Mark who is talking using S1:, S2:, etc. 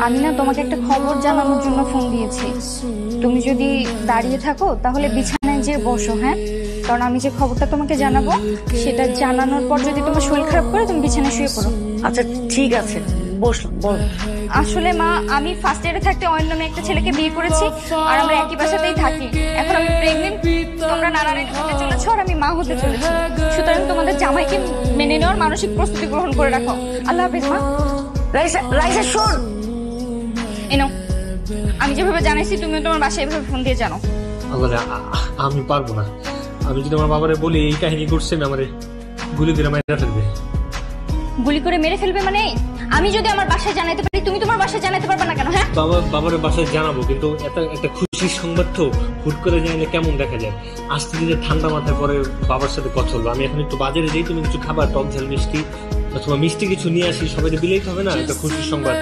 S1: আমি না তোমাকে একটা খবর জানানোর জন্য ফোন দিয়েছি। তুমি যদি দাঁড়িয়ে থাকো তাহলে বিছানায় যেয়ে বসো, হ্যাঁ? কারণ আমি যে খবরটা তোমাকে জানাবো সেটা জানানোর পর যদি তোমার শরীর খারাপ করে তুমি বিছানায় শুয়ে পড়ো।
S2: আচ্ছা ঠিক আছে, বসলাম, বল।
S1: আসলে মা, আমি ফার্স্ট ইয়ারে থাকতে অন্য মেয়ে একটা ছেলেকে বিয়ে করেছি, আর আমরা একই বাসাতেই থাকি। এখন আমি প্রেগনেন্ট, তোমরা নানারে হতে চলেছো আর আমি মা হতে চলেছি। সুতরাং তোমাদের জামাইকে মেনে নেওয়ার মানসিক প্রস্তুতি গ্রহণ করে রাখো। আল্লাহ হাফেজ মা।
S2: রাইসা, রাইসা শোন।
S1: এনো, আমি যেভাবে জানাইছি তুমিও তোমার বাসায় এভাবে ফোন দিয়ে জানো।
S3: আমি পারবো না। আমি যদি আমার বাবারে বলি এই কাহিনী করছেন, আমারে গুলি দিয়ে মেরে ফেলবে।
S1: গুলি করে মেরে ফেলবে মানে? আমি যদি আমার বাসায় জানাইতে পারি, তুমি তোমার বাসায় জানাইতে পারবে না কেন? হ্যাঁ,
S3: বাবার বাসায় জানাবো, কিন্তু একটা খুশির সংবাদ তো হুট করে জানালে কেমন দেখা যায়। আজকে দিনে ঠান্ডা মাথায় পরে বাবার সাথে কথা হলো। আমি এখন একটু বাজারে যাই, তুমি কিছু খাবার, টক ঝাল মিষ্টি অথবা মিষ্টি কিছু নিয়ে আসি, সবাইকে দিলেই হবে না একটা খুশির সংবাদ।